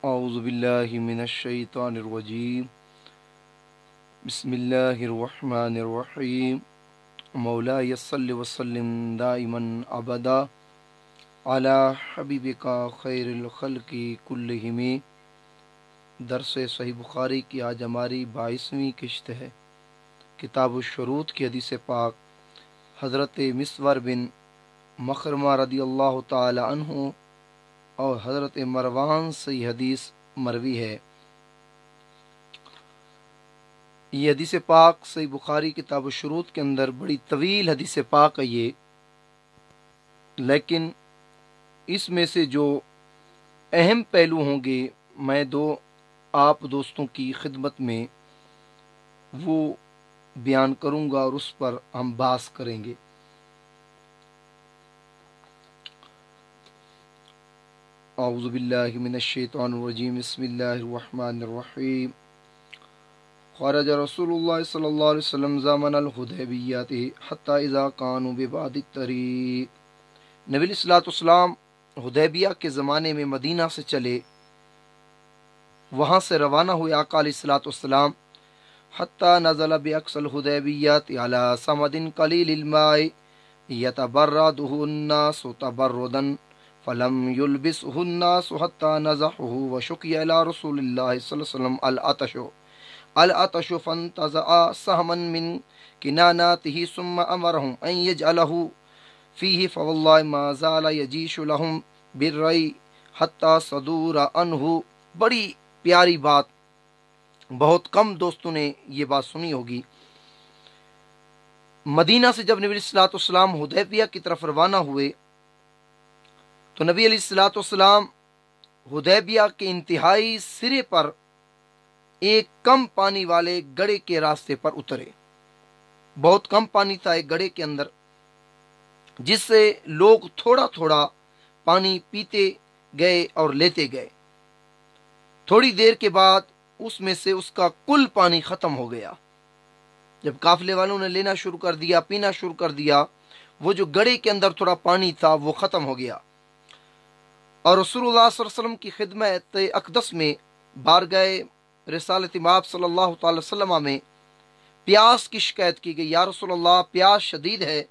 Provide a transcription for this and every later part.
اعوذ باللہ من الشیطان الرجیم بسم اللہ الرحمن الرحیم مولاي صل وسلم دائما ابدا علی حبیبک خیر الخلق کلہم۔ درس صحیح بخاری کی آج ہماری 22ویں قسط ہے۔ کتاب الشروط کی حدیث پاک حضرت مسور بن مخرمہ رضی اللہ تعالی عنہ اور حضرت مروان سے یہ حدیث مروی ہے۔ یہ حدیث پاک صحیح بخاری کتاب الشروط کے اندر بڑی طویل حدیث پاک ہے یہ، لیکن اس میں سے جو اہم پہلو ہوں گے میں آپ دوستوں کی خدمت میں وہ بیان کروں گا اور اس پر ہم بحث کریں گے۔ اعوذ باللہ من الشیطان الرجیم بسم اللہ الرحمن الرحیم۔ خرج رسول اللہ صلی اللہ علیہ وسلم زمن الحدیبیۃ حتی اذا کانوا ببعد الطریق۔ نبی علیہ السلام حدیبیہ کے زمانے میں مدینہ سے چلے، وہاں سے روانہ ہوئے آقا علیہ السلام حتی نزل باقصى الحدیبیۃ علی صمد قلیل الماء یتبردہ الناس تبردا فلم يلبسه الناس حتى نزحه وشكي إلى رسول الله صلى الله عليه وسلم العطش فانتزع سهما من كناناته ثم أمرهم أن يجعله فيه فوالله ما زال يجيش لهم بالري حتى صدور عنه۔ بڑی پیاری بات، بہت کم دوستوں نے یہ بات سنی ہوگی۔ مدینہ سے جب نبی صلی اللہ علیہ وسلم حدیبیہ کی طرف روانہ ہوئے تو نبی علیہ السلام حدیبیہ کے انتہائی سرے پر ایک کم پانی والے گڑھے کے راستے پر اترے۔ بہت کم پانی تھا ایک گڑھے کے اندر، جس سے لوگ تھوڑا تھوڑا پانی پیتے گئے اور لیتے گئے۔ تھوڑی دیر کے بعد اس میں سے اس کا کل پانی ختم ہو گیا۔ جب قافلے والوں نے لینا شروع کر دیا، پینا شروع کر دیا، وہ جو گڑھے کے اندر تھوڑا پانی تھا وہ ختم ہو گیا، اور رسول اللہ صلی اللہ علیہ وسلم کی خدمت اقدس میں بارگاہ رسالت مآب صلی اللہ تعالی وسلم میں پیاس کی شکایت کی گئی۔ یا رسول اللہ، پیاس شدید ہے،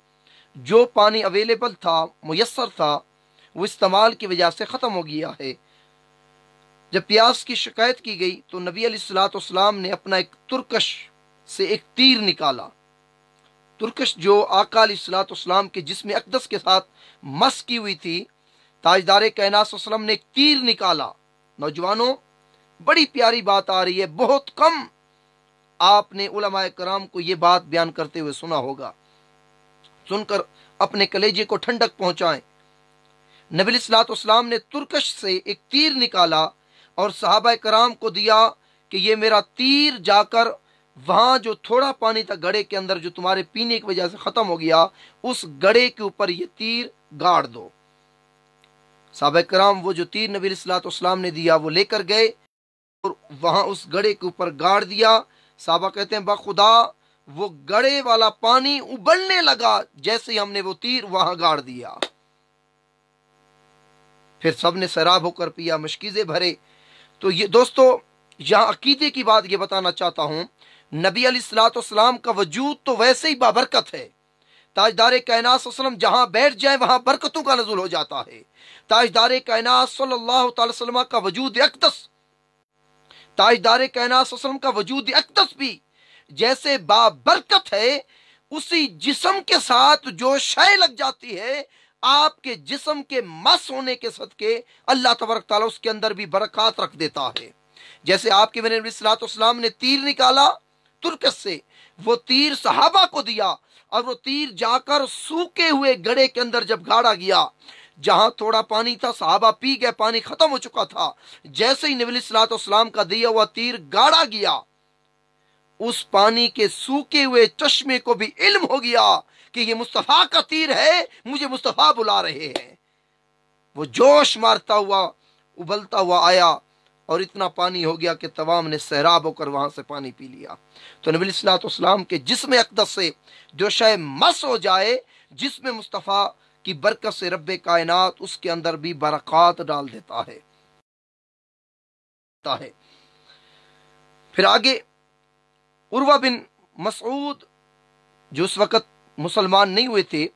جو پانی اویلیبل تھا، میسر تھا، وہ استعمال کی وجہ سے ختم ہو گیا ہے۔ جب پیاس کی شکایت کی گئی تو نبی علیہ السلام نے اپنا ایک ترکش سے ایک تیر نکالا۔ ترکش جو آقا علیہ السلام کے جسم اقدس کے ساتھ مس کی ہوئی تھی، تاجدار کائنات صلی اللہ علیہ وسلم نے ایک تیر نکالا۔ نوجوانوں، بڑی پیاری بات آ رہی ہے، بہت کم آپ نے علماء کرام کو یہ بات بیان کرتے ہوئے سنا ہوگا۔ سن کر اپنے کلیجے کو ٹھنڈک پہنچائیں۔ نبی علیہ السلام نے ترکش سے ایک تیر نکالا اور صحابہ کرام کو دیا کہ یہ میرا تیر جا کر وہاں جو تھوڑا پانی تھا گڑھے کے اندر، جو تمہارے پینے کی وجہ سے ختم ہو گیا، اس گڑھے کے اوپر یہ تیر گاڑ دو۔ صحابہ کرام وہ جو تیر نبی علیہ السلام نے دیا وہ لے کر گئے اور وہاں اس گڑھے کے اوپر گاڑ دیا۔ صحابہ کہتے ہیں بخدا وہ گڑھے والا پانی ابلنے لگا جیسے ہی ہم نے وہ تیر وہاں گاڑ دیا۔ پھر سب نے سیراب ہو کر پیا، مشکیزیں بھرے۔ تو یہ دوستو، یہاں عقیدے کی بات یہ بتانا چاہتا ہوں، نبی علیہ السلام کا وجود تو ویسے ہی بابرکت ہے۔ تاجدار کائنات صلی اللہ علیہ وسلم جہاں بیٹھ جائے وہاں برکتوں کا نزول ہو جاتا ہے۔ تاجدار کائنات صلی اللہ تعالی وسلم کا وجود اقدس، تاجدار کائنات صلی اللہ علیہ وسلم کا وجود اقدس بھی جیسے بابرکت ہے، اسی جسم کے ساتھ جو شے لگ جاتی ہے، آپ کے جسم کے مس ہونے کے صدقے اللہ تبارک تعالیٰ اس کے اندر بھی برکات رکھ دیتا ہے۔ جیسے آپ کے نبی صلی اللہ علیہ وسلم نے تیر نکالا ترکس سے، وہ تیر صحابہ کو دیا، اور وہ تیر جا کر سوکھے ہوئے گڑھے کے اندر جب گاڑا گیا، جہاں تھوڑا پانی تھا صحابہ پی گئے، پانی ختم ہو چکا تھا، جیسے ہی نبی صلی اللہ علیہ وسلم کا دیا ہوا تیر گاڑا گیا، اس پانی کے سوکھے ہوئے چشمے کو بھی علم ہو گیا کہ یہ مصطفیٰ کا تیر ہے، مجھے مصطفیٰ بلا رہے ہیں۔ وہ جوش مارتا ہوا ابلتا ہوا آیا اور اتنا پانی ہو گیا کہ تمام نے سیراب ہو کر وہاں سے پانی پی لیا۔ تو نبی صلی اللہ علیہ وسلم کے جسم اقدس سے جو شے مس ہو جائے، جسم مصطفیٰ کی برکت سے رب کائنات اس کے اندر بھی برکات ڈال دیتا ہے۔ ہے۔ پھر آگے عروہ بن مسعود جو اس وقت مسلمان نہیں ہوئے تھے،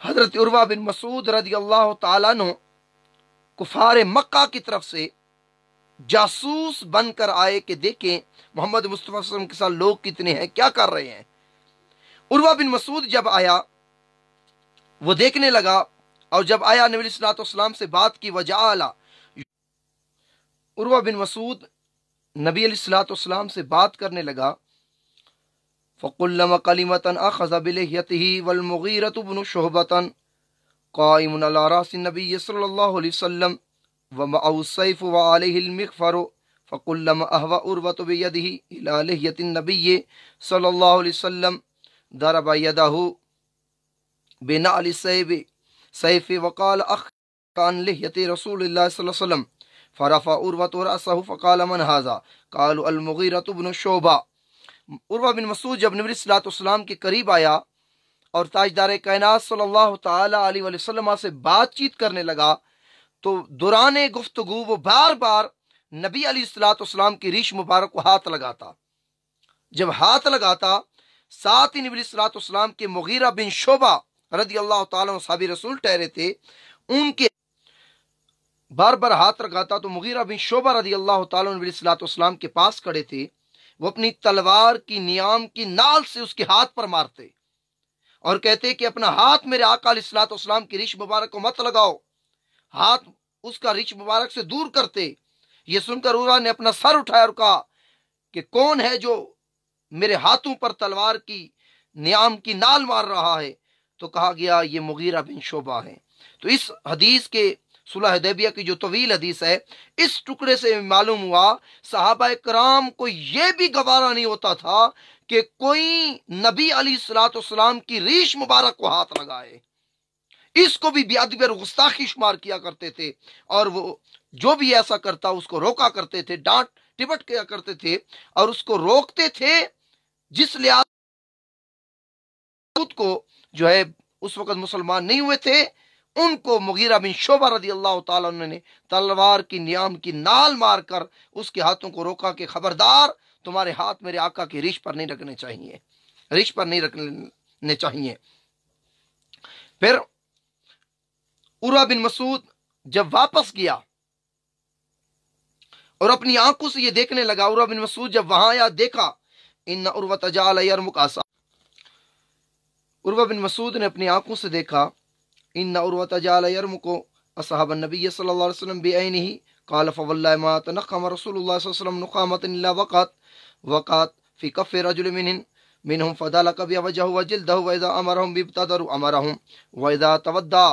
حضرت عروہ بن مسعود رضی اللہ تعالیٰ عنہ کفار مکہ کی طرف سے جاسوس بن کر آئے کہ دیکھیں محمد مصطفیٰ صلی اللہ علیہ وسلم کے ساتھ لوگ کتنے ہیں، کیا کر رہے ہیں۔ عروہ بن مسعود جب آیا وہ دیکھنے لگا، اور جب آیا نبی صلی اللہ علیہ وسلم سے بات کی، وجعل عروہ بن مسعود نبی علیہ الصلوۃ والسلام سے بات کرنے لگا، فَقُلَّمَ كَلِمَةً أَخَذَ بِلِحْيَتِهِ وَالْمُغِيرَةُ بْنُ شُعْبَةَ قَائِمٌ عَلَى رَأْسِ النَّبِيِّ صلی اللہ علیہ وسلم وَمَعَهُ السَّيْفُ وَعَلَيْهِ الْمِغْفَرُ فَقُلَّمَ أَهْوَى عُرْوَةُ بِيَدِهِ إِلَى لِحْيَةِ النَّبِيِّ صلی اللہ علیہ وسلم ضرب يده بنعل السيف وقال أخ عن لحية رسول الله صلى الله عليه وسلم فرفع عروة رأسه فقال من هذا؟ قالوا المغيرة بن شعبة۔ عروہ بن مسعود جب نبی صلی اللہ علیہ وسلم کے قریب آیا اور تاجدار کائنات صلی اللہ تعالی علیہ وسلم سے بات چیت کرنے لگا تو دوران گفتگو وہ بار بار نبی علیہ الصلوۃ والسلام کی ریش مبارک کو ہاتھ لگاتا۔ جب ہاتھ لگاتا ساتھ ہی نبی علیہ الصلوۃ والسلام کے مغیرہ بن شعبہ رضی اللہ تعالیٰ عنہ صحابی رسول ٹھہرے تھے، ان کے بار بار ہاتھ لگاتا تو مغیرہ بن شعبہ رضی اللہ تعالیٰ عنہ نبی علیہ الصلوۃ والسلام کے پاس کھڑے تھے، وہ اپنی تلوار کی نیام کی نال سے اس کے ہاتھ پر مارتے اور کہتے کہ اپنا ہاتھ میرے آقا علیہ الصلوۃ والسلام کی ریش مبارک کو مت لگاؤ، ہاتھ اس کا ریش مبارک سے دور کرتے۔ یہ سن کر عروہ نے اپنا سر اٹھایا اور کہا کہ کون ہے جو میرے ہاتھوں پر تلوار کی نیام کی نال مار رہا ہے؟ تو کہا گیا یہ مغیرہ بن شعبہ ہے۔ تو اس حدیث کے صلح حدیبیہ کی جو طویل حدیث ہے، اس ٹکڑے سے معلوم ہوا صحابہ کرام کو یہ بھی گوارا نہیں ہوتا تھا کہ کوئی نبی علیہ الصلوۃ والسلام کی ریش مبارک کو ہاتھ لگائے، اس کو بھی بیادبی اور گستاخی شمار کیا کرتے تھے، اور وہ جو بھی ایسا کرتا اس کو روکا کرتے تھے، ڈانٹ ٹپٹ کیا کرتے تھے اور اس کو روکتے تھے، جس لحاظ کو جو ہے اس وقت مسلمان نہیں ہوئے تھے ان کو مغیرہ بن شعبہ رضی اللہ تعالیٰ عنہ نے تلوار کی نیام کی نال مار کر اس کے ہاتھوں کو روکا کہ خبردار تمہارے ہاتھ میرے آقا کی ریش پر نہیں رکھنے چاہیے، ریش پر نہیں رکھنے چاہیے۔ پھر عروہ بن مسعود جب واپس گیا اور اپنی آنکھوں سے یہ دیکھنے لگا، عروہ بن مسعود جب وہاں آیا دیکھا ان عروہ جعل یرمق عصا، عروہ بن مسعود نے اپنی آنکھوں سے دیکھا ان عروہ جعل یرمق اصحاب النبی صلی اللہ علیہ وسلم بعینہ قال فواللہ ما تنخم رسول اللہ صلی اللہ علیہ وسلم نخامۃ الا وقعت فی کف رجل منهم فدلک بوجهه وجلده واذا امرهم بابتدروا امرهم واذا تودع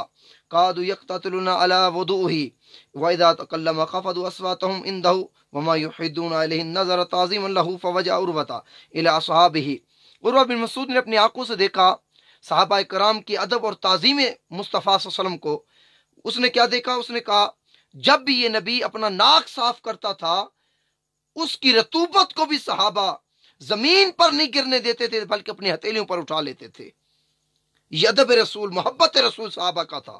قعدوا يقتتلون على وضوئه واذا تكلم خفضوا اصواتهم عنده وما يحدون عليه النظر تعظيما له فوجع عروہ الى اصحابه۔ عروہ بن مسعود نے اپنی آنکھوں سے دیکھا صحابہ کرام کی ادب اور تعظیم مصطفیٰ صلی اللہ علیہ وسلم کو۔ اس نے کیا دیکھا؟ اس نے کہا جب بھی یہ نبی اپنا ناک صاف کرتا تھا اس کی رطوبت کو بھی صحابہ زمین پر نہیں گرنے دیتے تھے بلکہ اپنی ہتھیلیوں پر اٹھا لیتے تھے۔ یہ ادب رسول، محبت رسول صحابہ کا تھا،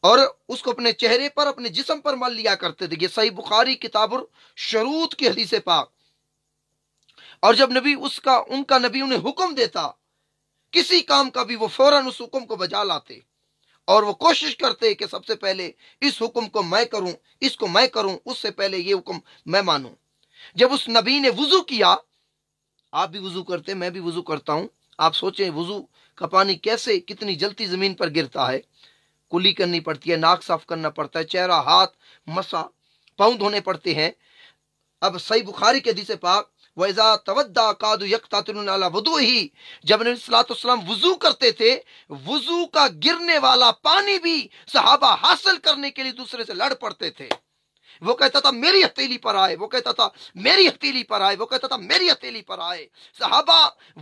اور اس کو اپنے چہرے پر اپنے جسم پر مل لیا کرتے تھے۔ یہ صحیح بخاری کتاب الشروط کی حدیث پاک۔ اور جب نبی ان کا نبی انہیں حکم دیتا کسی کام کا بھی وہ فوراً اس حکم کو بجا لاتے اور وہ کوشش کرتے کہ سب سے پہلے اس حکم کو میں کروں، اس کو میں کروں، اس سے پہلے یہ حکم میں مانوں۔ جب اس نبی نے وضو کیا، آپ بھی وضو کرتے میں بھی وضو کرتا ہوں، آپ سوچیں وضو کا پانی کیسے کتنی جلتی زمین پر گرتا ہے، کلی کرنی پڑتی ہے، ناک صاف کرنا پڑتا ہے، چہرہ، ہاتھ، مسا، پاؤں دھونے پڑتے ہیں۔ اب صحیح بخاری کے حدیث پاک وَإِذَا تَوَدَّعَ قَعَدُوا يَقْتَتِلُونَ عَلَى وُضُوئِهِ، جب نبی صلی اللہ علیہ وسلم وضو کرتے تھے وضو کا گرنے والا پانی بھی صحابہ حاصل کرنے کے لیے دوسرے سے لڑ پڑتے تھے۔ وہ کہتا تھا میری ہتھیلی پر آئے، وہ کہتا تھا میری ہتھیلی پر آئے، وہ کہتا تھا میری ہتھیلی پر آئے۔ صحابہ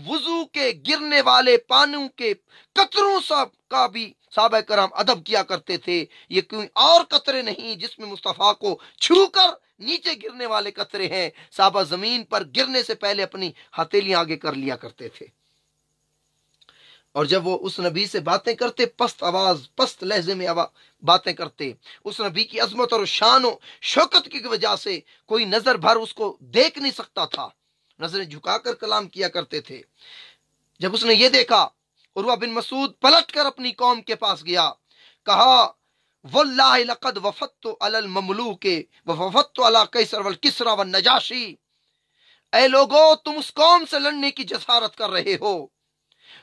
وضو کے گرنے والے پانیوں کے قطروں سب کا بھی صحابہ کرام ادب کیا کرتے تھے۔ یہ کوئی اور قطرے نہیں جس میں مصطفیٰ کو چھو کر نیچے گرنے والے قطرے ہیں، صحابہ زمین پر گرنے سے پہلے اپنی ہتھیلیاں آگے کر لیا کرتے تھے۔ اور جب وہ اس نبی سے باتیں کرتے، پست آواز پست لہجے میں باتیں کرتے، اس نبی کی عظمت اور شان و شوکت کی وجہ سے کوئی نظر بھر اس کو دیکھ نہیں سکتا تھا، نظریں جھکا کر کلام کیا کرتے تھے۔ جب اس نے یہ دیکھا، عروہ بن مسعود پلٹ کر اپنی قوم کے پاس گیا، کہا واللہ لقد وفدت علی المملوک ووفدت علی قیصر والکسرى والنجاشی، اے لوگو تم اس قوم سے لڑنے کی جسارت کر رہے ہو،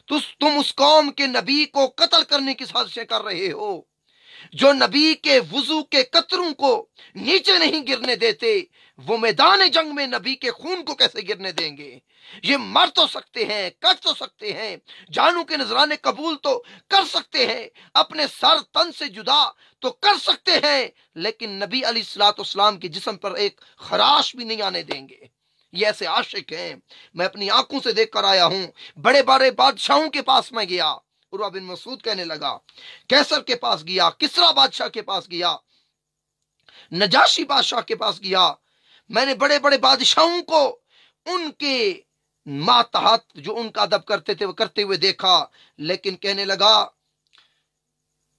تم اس قوم کے نبی کو قتل کرنے کی سازشیں کر رہے ہو، جو نبی کے وضو کے قطروں کو نیچے نہیں گرنے دیتے، وہ میدان جنگ میں نبی کے خون کو کیسے گرنے دیں گے؟ یہ مر تو سکتے ہیں، کٹ تو سکتے ہیں، جانوں کے نذرانے قبول تو کر سکتے ہیں، اپنے سر تن سے جدا تو کر سکتے ہیں، لیکن نبی علیہ الصلوۃ والسلام کے جسم پر ایک خراش بھی نہیں آنے دیں گے۔ یہ ایسے عاشق ہیں، میں اپنی آنکھوں سے دیکھ کر آیا ہوں، بڑے بڑے بادشاہوں کے پاس میں گیا، عروہ بن مسعود کہنے لگا، کیسر کے پاس گیا، کسرا بادشاہ کے پاس گیا، نجاشی بادشاہ کے پاس گیا، میں نے بڑے بڑے بادشاہوں کو ان کے ماتحت جو ان کا ادب کرتے تھے وہ کرتے ہوئے دیکھا، لیکن کہنے لگا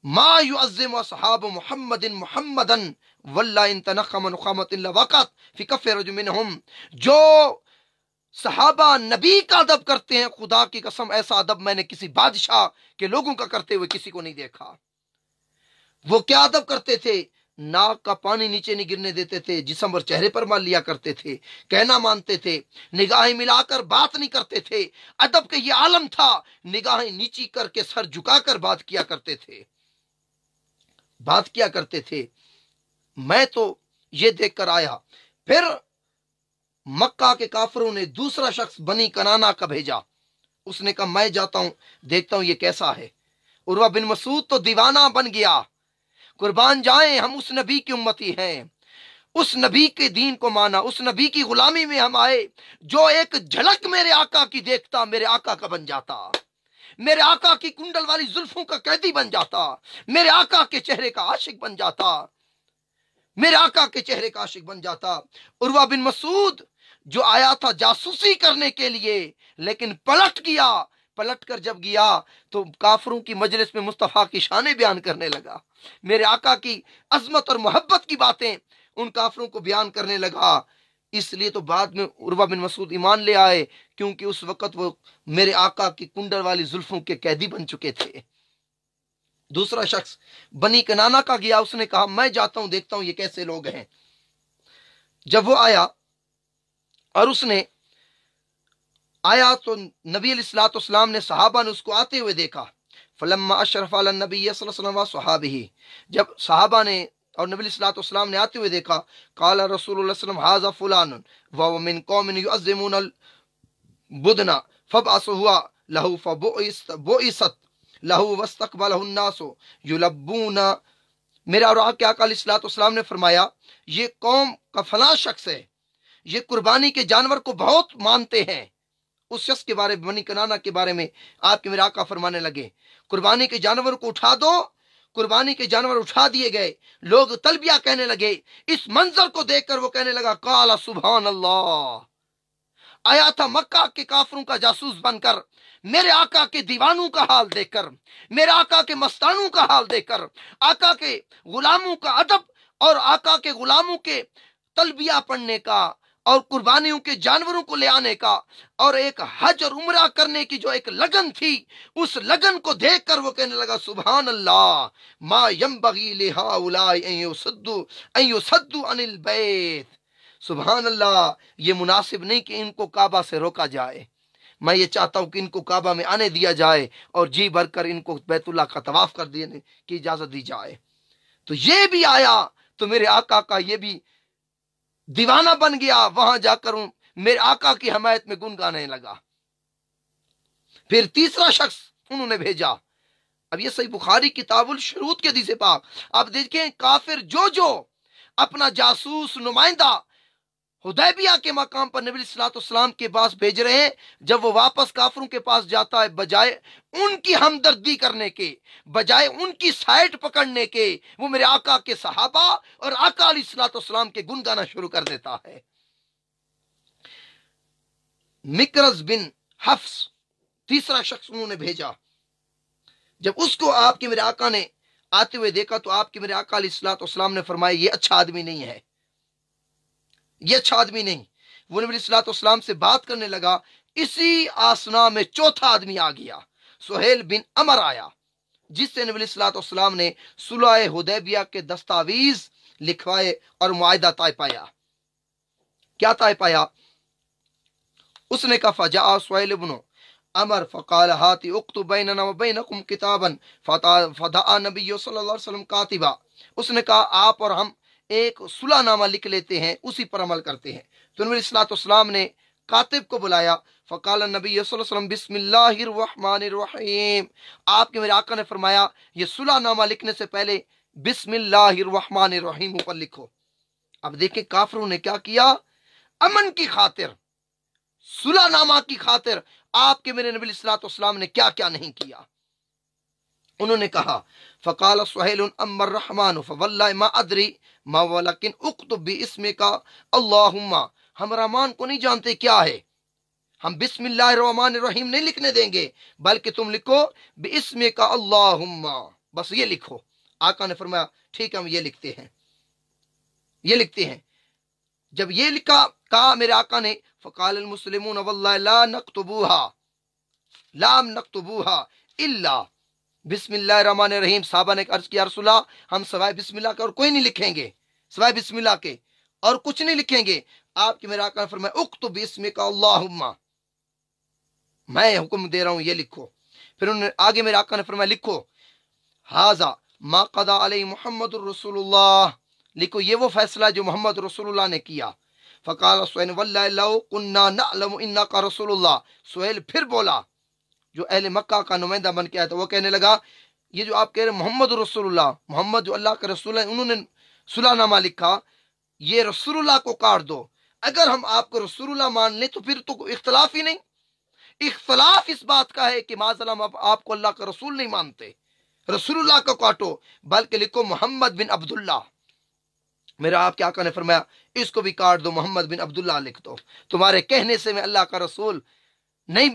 ما يعظم اصحاب محمد محمدا واللہ ان تنخم نخامت الا وقت فی کف رجل منهم، جو صحابہ نبی کا ادب کرتے ہیں، خدا کی قسم ایسا ادب میں نے کسی بادشاہ کے لوگوں کا کرتے ہوئے کسی کو نہیں دیکھا۔ وہ کیا ادب کرتے تھے؟ ناک کا پانی نیچے نہیں گرنے دیتے تھے، جسم اور چہرے پر مال لیا کرتے تھے، کہنا مانتے تھے، نگاہیں ملا کر بات نہیں کرتے تھے، ادب کا یہ عالم تھا، نگاہیں نیچی کر کے سر جھکا کر بات کیا کرتے تھے، بات کیا کرتے تھے۔ میں تو یہ دیکھ کر آیا۔ پھر مکہ کے کافروں نے دوسرا شخص بنی کنانا کا بھیجا، اس نے کہا میں جاتا ہوں دیکھتا ہوں یہ کیسا ہے۔ عروہ بن مسعود تو دیوانہ بن گیا، قربان جائیں ہم اس نبی کی امتی ہیں، اس نبی کے دین کو مانا، اس نبی کی غلامی میں ہم آئے، جو ایک جھلک میرے آقا کی دیکھتا میرے آقا کا بن جاتا، میرے آقا کی کنڈل والی زلفوں کا قیدی بن جاتا، میرے آقا کے چہرے کا عاشق بن جاتا، میرے آقا کے چہرے کا عاشق بن جاتا۔ عروہ بن مسعود جو آیا تھا جاسوسی کرنے کے لیے، لیکن پلٹ گیا، پلٹ کر جب گیا تو کافروں کی مجلس میں مصطفیٰ کی شانیں بیان کرنے لگا، میرے آقا کی عظمت اور محبت کی باتیں ان کافروں کو بیان کرنے لگا۔ اس لیے تو بعد میں عروہ بن مسعود ایمان لے آئے، کیونکہ اس وقت وہ میرے آقا کی کنڈر والی زلفوں کے قیدی بن چکے تھے۔ دوسرا شخص بنی کنانا کا گیا، اس نے کہا میں جاتا ہوں دیکھتا ہوں یہ کیسے لوگ ہیں۔ جب وہ آیا اور اس نے آیا تو نبی علیہ الصلوۃ والسلام نے صحابہ نے اس کو آتے ہوئے دیکھا، فلما اشرف علی النبی صلی اللہ علیہ وسلم وصحابہ، جب صحابہ نے اور نبی علیہ الصلوۃ والسلام نے آتے ہوئے دیکھا، قال رسول اللہ صلی اللہ علیہ وسلم ھذا فلان وهو من قوم يعظمون البدن فبعثوا له فبعثت له واستقبله الناس يلبون۔ میرا اور آپ کے آقا علیہ الصلوۃ والسلام نے فرمایا یہ قوم کا فلاں شخص ہے، یہ قربانی کے جانور کو بہت مانتے ہیں۔ اس شخص کے بارے میں، بنی کنانا کے بارے میں آپ کے میرے آقا فرمانے لگے قربانی کے جانور کو اٹھا دو، قربانی کے جانور اٹھا دیے گئے، لوگ تلبیہ کہنے لگے۔ اس منظر کو دیکھ کر وہ کہنے لگا قال سبحان اللہ، آیا تھا مکہ کے کافروں کا جاسوس بن کر، میرے آقا کے دیوانوں کا حال دیکھ کر، میرے آقا کے مستانوں کا حال دیکھ کر، آقا کے غلاموں کا ادب اور آقا کے غلاموں کے تلبیہ پڑھنے کا اور قربانیوں کے جانوروں کو لے آنے کا اور ایک حج اور عمرہ کرنے کی جو ایک لگن تھی، اس لگن کو دیکھ کر وہ کہنے لگا سبحان اللہ ما ينبغي لهؤلاء ان يصدوا عن البيت، سبحان اللہ یہ مناسب نہیں کہ ان کو کعبہ سے روکا جائے، میں یہ چاہتا ہوں کہ ان کو کعبہ میں آنے دیا جائے اور جی بھر کر ان کو بیت اللہ کا طواف کر دینے کی اجازت دی جائے۔ تو یہ بھی آیا تو میرے آقا کا یہ بھی دیوانہ بن گیا، وہاں جا کر میرے آقا کی حمایت میں گنگانے لگا۔ پھر تیسرا شخص انہوں نے بھیجا، اب یہ صحیح بخاری کتاب الشروط کے حدیث پاک آپ دیکھیں، کافر جو اپنا جاسوس نمائندہ حدیبیہ کے مقام پر نبی صلی اللہ علیہ وسلم کے پاس بھیج رہے ہیں، جب وہ واپس کافروں کے پاس جاتا ہے، بجائے ان کی ہمدردی کرنے کے، بجائے ان کی سائٹ پکڑنے کے، وہ میرے آقا کے صحابہ اور آقا علیہ الصلوۃ والسلام کے گن گانا شروع کر دیتا ہے۔ مکرز بن حفص تیسرا شخص انہوں نے بھیجا، جب اس کو آپ کے میرے آقا نے آتے ہوئے دیکھا تو آپ کے میرے آقا علیہ الصلوۃ والسلام نے فرمایا یہ اچھا آدمی نہیں ہے، یہ اچھا آدمی نہیں۔ وہ نبی علیہ الصلوۃ والسلام سے بات کرنے لگا، اسی آسنا میں چوتھا آدمی آ گیا، سہیل بن عمر آیا، جس سے نبی علیہ الصلوۃ والسلام نے صلح حدیبیہ کے دستاویز لکھوائے اور معاہدہ طے پایا۔ کیا طے پایا؟ اس نے کہا فجاء سہیل بن عمر فقال هات اكتب بيننا وبينكم كتابا فدعا نبی صلی اللہ علیہ وسلم کاتبا۔ اس نے کہا آپ اور ہم ایک صلح نامہ لکھ لیتے ہیں، اسی پر عمل کرتے ہیں۔ تو نبی صلی اللہ علیہ وسلم نے کاتب کو بلایا، فقال النبی صلی اللہ علیہ وسلم بسم اللہ الرحمن الرحیم۔ آپ کے میرے آقا نے فرمایا یہ صلح نامہ لکھنے سے پہلے بسم اللہ الرحمن الرحیم اوپر لکھو۔ اب دیکھیں کافروں نے کیا کیا، امن کی خاطر، صلح نامہ کی خاطر آپ کے میرے نبی صلی اللہ علیہ وسلم نے کیا کیا نہیں کیا۔ انہوں نے کہا فقال سہیل اما الرحمن فواللہ ما ادری ما ولکن اکتب باسمک اللہم، ہم رحمان کو نہیں جانتے کیا ہے، ہم بسم اللہ الرحمن الرحیم نہیں لکھنے دیں گے، بلکہ تم لکھو باسمک اللہم، بس یہ لکھو۔ آقا نے فرمایا ٹھیک ہے ہم یہ لکھتے ہیں، یہ لکھتے ہیں۔ جب یہ لکھا کہا میرے آقا نے فقال المسلمون واللہ لا نکتبوها الا بسم اللہ الرحمن الرحیم۔ صحابہ نے عرض کیا رسول اللہ ہم سوائے بسم اللہ کے اور کوئی نہیں لکھیں گے، سوائے بسم اللہ کے اور کچھ نہیں لکھیں گے۔ آپ کے میرے آقا نے فرمایا اکتب باسمک اللہم، میں حکم دے رہا ہوں یہ لکھو۔ پھر انہوں نے آگے میرے آقا نے فرمایا لکھو ھذا ما قضى علیہ محمد الرسول اللہ، لکھو یہ وہ فیصلہ جو محمد رسول اللہ نے کیا۔ فقال سہیل واللہ لو كنا نعلم انک رسول اللہ، سہیل پھر بولا جو اہل مکہ کا نمائندہ بن کے آیا تھا، وہ کہنے لگا یہ جو آپ کہہ رہے محمد رسول اللہ، محمد جو اللہ کا رسول ہے، انہوں نے صلح نامہ لکھا، یہ رسول اللہ کو کاٹ دو۔ اگر ہم آپ کو رسول اللہ مان لیں تو پھر تو کوئی اختلاف ہی نہیں۔ اختلاف اس بات کا ہے کہ معاذ اللہ آپ کو اللہ کا رسول نہیں مانتے، رسول اللہ کو کاٹو، بلکہ لکھو محمد بن عبداللہ۔ میرا آپ کے آقا نے فرمایا اس کو بھی کاٹ دو، محمد بن عبداللہ لکھ دو، تمہارے کہنے سے میں اللہ کا رسول نہیں،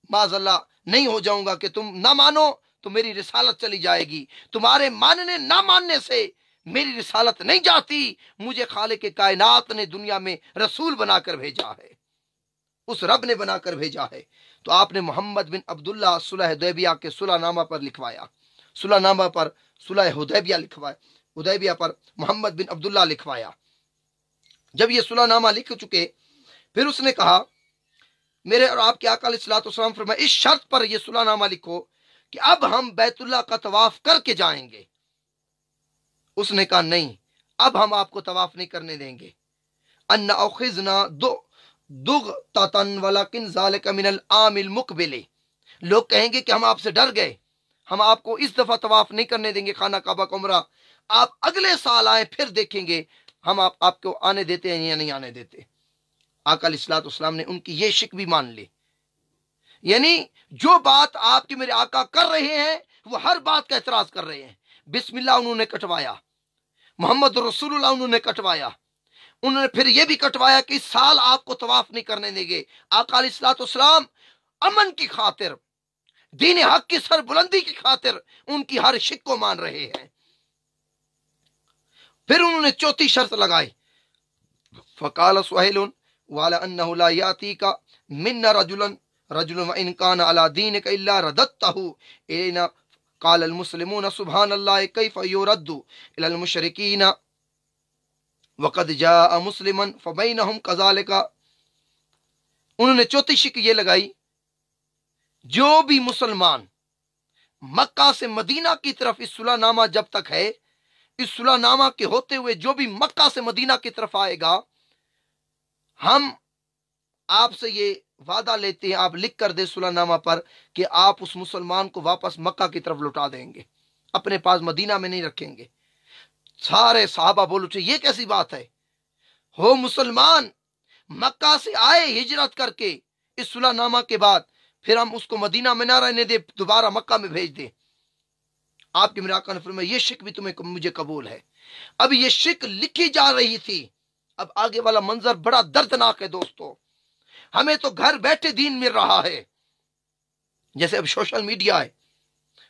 معاذ اللہ نہیں ہو جاؤں گا کہ تم نہ مانو تو میری رسالت چلی جائے گی، تمہارے ماننے نہ ماننے سے میری رسالت نہیں جاتی، مجھے خالق کائنات نے دنیا میں رسول بنا کر بھیجا ہے، اس رب نے بنا کر بھیجا ہے۔ تو آپ نے محمد بن عبداللہ صلح حدیبیہ کے صلح نامہ پر لکھوایا، صلح نامہ پر صلح حدیبیہ لکھوایا، حدیبیہ پر محمد بن عبداللہ لکھوایا۔ جب یہ صلح نامہ لکھ چکے پھر اس نے کہا میرے اور آپ کے آقا علیہ الصلوۃ والسلام فرمایا اس شرط پر یہ صلح نامہ لکھو کہ اب ہم بیت اللہ کا طواف کر کے جائیں گے۔ اس نے کہا نہیں، اب ہم آپ کو طواف نہیں کرنے دیں گے۔ ان اخذنا دغتن ولکن ذلک من العام المقبل، لوگ کہیں گے کہ ہم آپ سے ڈر گئے، ہم آپ کو اس دفعہ طواف نہیں کرنے دیں گے خانہ کعبہ کا عمرہ، آپ اگلے سال آئیں پھر دیکھیں گے ہم آپ کو آنے دیتے ہیں یا نہیں آنے دیتے۔ آقا علیہ الصلوۃ والسلام نے ان کی یہ شک بھی مان لی، یعنی جو بات آپ کے میرے آقا کر رہے ہیں وہ ہر بات کا اعتراض کر رہے ہیں۔ بسم اللہ انہوں نے کٹوایا، محمد رسول اللہ انہوں نے کٹوایا، انہوں نے پھر یہ بھی کٹوایا کہ اس سال آپ کو طواف نہیں کرنے دیں گے۔ آقا علیہ الصلوۃ والسلام امن کی خاطر، دین حق کی سر بلندی کی خاطر ان کی ہر شک کو مان رہے ہیں۔ پھر انہوں نے چوتھی شرط لگائی، فقال سہیل وعلى انه لا ياتيك منا رجل وان كان على دينك الا رددته الينا قال المسلمون سبحان الله كيف يرد الى المشركين وقد جاء مسلما فبينهم كذلك۔ انہوں نے چوتھی شک یہ لگائی جو بھی مسلمان مکہ سے مدینہ کی طرف اس صلح نامہ جب تک ہے، اس صلح نامہ کے ہوتے ہوئے جو بھی مکہ سے مدینہ کی طرف آئے گا، ہم آپ سے یہ وعدہ لیتے ہیں، آپ لکھ کر دے صلح نامہ پر کہ آپ اس مسلمان کو واپس مکہ کی طرف لوٹا دیں گے، اپنے پاس مدینہ میں نہیں رکھیں گے۔ سارے صحابہ بول اٹھے یہ کیسی بات ہے، ہو مسلمان مکہ سے آئے ہجرت کر کے اس صلح نامہ کے بعد، پھر ہم اس کو مدینہ میں نہ رہنے دے، دوبارہ مکہ میں بھیج دیں۔ آپ کے میرے آقا نے فرمایا یہ شک بھی مجھے قبول ہے۔ اب یہ شک لکھی جا رہی تھی، اب آگے والا منظر بڑا دردناک ہے دوستو۔ ہمیں تو گھر بیٹھے دین مل رہا ہے، جیسے اب سوشل میڈیا ہے،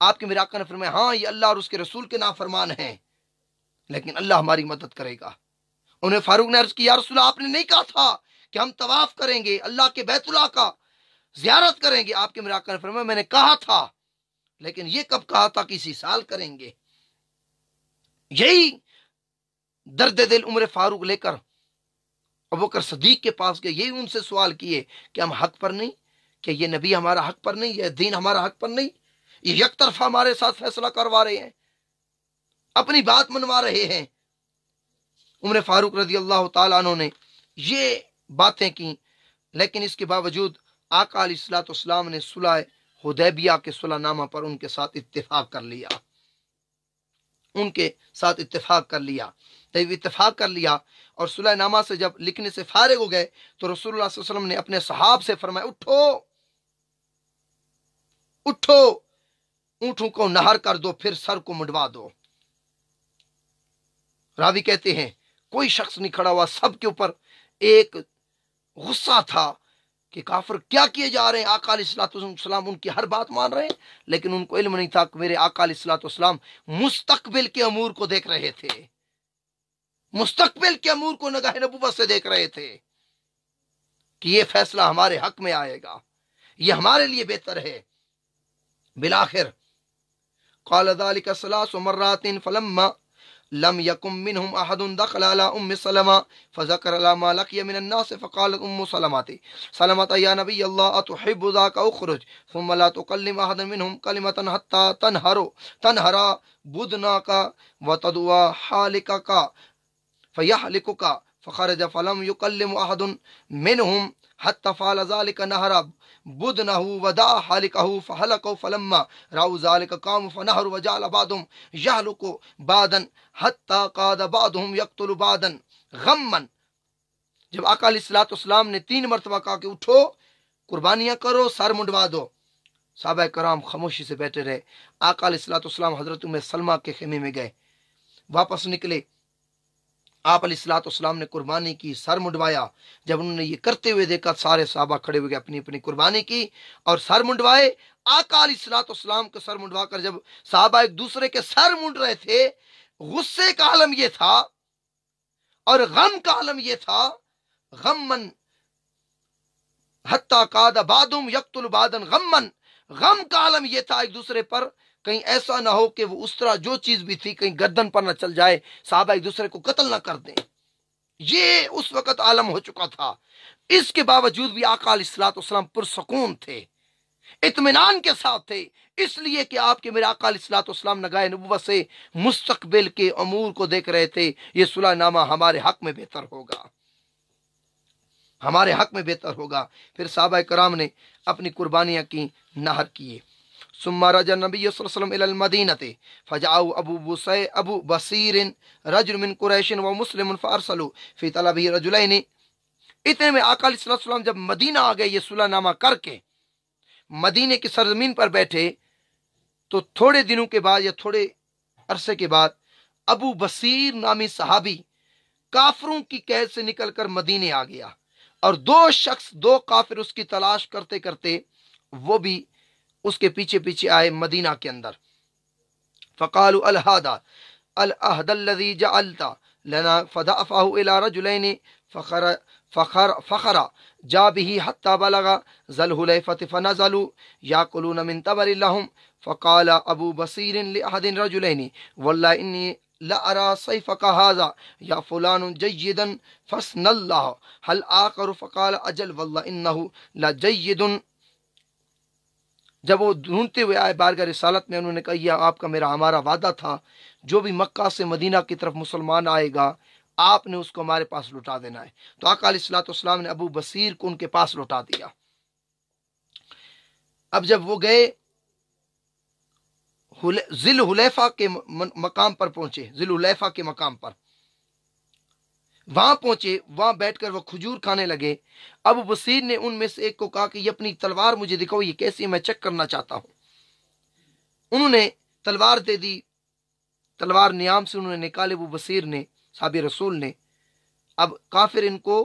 آپ کے میرے آقا نے فرمایا ہاں یہ اللہ اور اس کے رسول کے نافرمان ہیں، لیکن اللہ ہماری مدد کرے گا۔ انہیں فاروق نے عرض کی یا رسول اللہ، آپ نے نہیں کہا تھا کہ ہم طواف کریں گے، اللہ کے بیت اللہ کا زیارت کریں گے؟ آپ کے میرے آقا نے فرمایا میں نے کہا تھا، لیکن یہ کب کہا تھا کہ اسی سال کریں گے۔ یہی درد دل عمر فاروق لے کر ابوبکر صدیق کے پاس گئے، یہی ان سے سوال کیے کہ ہم حق پر نہیں، کہ یہ نبی ہمارا حق پر نہیں، یہ دین ہمارا حق پر نہیں، یہ یک طرفہ ہمارے ساتھ فیصلہ کروا رہے ہیں، اپنی بات منوا رہے ہیں۔ عمر فاروق رضی اللہ تعالیٰ عنہ نے یہ باتیں کی، لیکن اس کے باوجود آقا علیہ الصلوۃ والسلام نے صلح حدیبیہ کے صلح نامہ پر ان کے ساتھ اتفاق کر لیا، ان کے ساتھ اتفاق کر لیا۔ جب اتفاق کر لیا اور صلح نامہ سے جب لکھنے سے فارغ ہو گئے تو رسول اللہ صلی اللہ علیہ وسلم نے اپنے صحاب سے فرمایا اٹھو اٹھو، اونٹوں کو نہر کر دو، پھر سر کو منڈوا دو۔ راوی کہتے ہیں کوئی شخص نہیں کھڑا ہوا، سب کے اوپر ایک غصہ تھا کہ کافر کیا کیے جا رہے ہیں، آقا علیہ الصلوۃ والسلام ان کی ہر بات مان رہے ہیں، لیکن ان کو علم نہیں تھا کہ میرے آقا علیہ الصلوۃ والسلام مستقبل کے امور کو دیکھ رہے تھے، مستقبل کے امور کو نگاہ نبوت سے دیکھ رہے تھے کہ یہ فیصلہ ہمارے حق میں آئے گا، یہ ہمارے لیے بہتر ہے۔ بالآخر قال ذلك 3 مرات فلما لم يكن منهم احد دخل على ام سلمة فذكر لها ما لقي من الناس فقالت ام سلمة يا نبي الله اتحب ذاك اخرج ثم لا تكلم احد منهم كلمة حتى تنهر بدناك وتدعو حالكك فيحلكك فخرج فلم يكلم احد منهم حتى فعل ذلك نهر بدنه ودعا حالكه فحلقه فلما راوا ذلك قاموا فنهروا وجعل بعضهم يهلك بعضا حتى قاد بعضهم يقتل بعضا غما۔ جب آقا علیہ الصلوۃ والسلام نے 3 مرتبہ کہا کہ اٹھو، قربانیاں کرو، سر منڈوا دو، صحابہ کرام خاموشی سے بیٹھے رہے۔ آقا علیہ الصلوۃ والسلام حضرت ام سلمہ کے خیمے میں گئے، واپس نکلے، آپ علیہ الصلوۃ والسلام نے قربانی کی، سر منڈوایا۔ جب انہوں نے یہ کرتے ہوئے دیکھا، سارے صحابہ کھڑے ہوئے اپنی اپنی قربانی کی اور سر منڈوائے۔ آقا علیہ الصلوۃ والسلام کے سر منڈوا کر جب صحابہ ایک دوسرے کے سر منڈ رہے تھے، غصے کا عالم یہ تھا اور غم کا عالم یہ تھا، غمن حتی قاد بعضهم یقتل بعضا غمن، غم کا عالم یہ تھا ایک دوسرے پر کہیں ایسا نہ ہو کہ وہ اس طرح جو چیز بھی تھی کہیں گردن پر نہ چل جائے، صحابہ ایک دوسرے کو قتل نہ کر دیں، یہ اس وقت عالم ہو چکا تھا۔ اس کے باوجود بھی آقا علیہ الصلوۃ والسلام پرسکون تھے، اطمینان کے ساتھ تھے، اس لیے کہ آپ کے میرے آقا علیہ الصلوۃ والسلام نگاہ نبوت سے مستقبل کے امور کو دیکھ رہے تھے، یہ صلح نامہ ہمارے حق میں بہتر ہوگا، ہمارے حق میں بہتر ہوگا۔ پھر صحابہ کرام نے اپنی قربانیاں کی، نہر کیے۔ ثم رجع النبي صلی اللہ علیہ وسلم الى المدینہ فجاءوا ابو بصیر رجل من قریش ومسلم فارسلوا فی طلبه رجلین۔ اتنے میں آقا علیہ السلام جب مدینہ آ گئے، یہ صلح نامہ کر کے مدینے کی سرزمین پر بیٹھے، تو تھوڑے دنوں کے بعد یا تھوڑے عرصے کے بعد ابو بصیر نامی صحابی کافروں کی قید سے نکل کر مدینے آ گیا، اور 2 کافر اس کی تلاش کرتے کرتے وہ بھی اس کے پیچھے پیچھے آئے مدینہ کے اندر۔ فقالوا العهد الذي جعلت لنا فدفعه الى رجلين فخر جاء به حتى بلغ ذا الحليفة فنزلوا يأكلون من تمر لهم فقال ابو بصير لاحد الرجلين والله اني لا ارى سيفك هذا يا فلان جيدا فاسن الله هل آخر فقال اجل والله انه لجيد۔ جب وہ ڈھونڈتے ہوئے آئے بارگاہ رسالت میں، انہوں نے کہا یہ آپ کا میرا ہمارا وعدہ تھا، جو بھی مکہ سے مدینہ کی طرف مسلمان آئے گا آپ نے اس کو ہمارے پاس لوٹا دینا ہے۔ تو آقا علیہ الصلوۃ والسلام نے ابو بصیر کو ان کے پاس لوٹا دیا۔ اب جب وہ گئے ذی الحلیفہ کے مقام پر پہنچے، ذی الحلیفہ کے مقام پر وہاں پہنچے، وہاں بیٹھ کر وہ کھجور کھانے لگے۔ ابو بصیر نے ان میں سے ایک کو کہا کہ یہ اپنی تلوار مجھے دکھاؤ، یہ کیسی ہے، میں چیک کرنا چاہتا ہوں۔ انہوں نے تلوار دے دی، تلوار نیام سے انہوں نے نکالے، ابو بصیر نے، صحابی رسول نے۔ اب کافر ان کو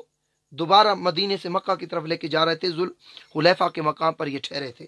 دوبارہ مدینے سے مکہ کی طرف لے کے جا رہے تھے، ذوالحلیفہ کے مقام پر یہ ٹھہرے تھے۔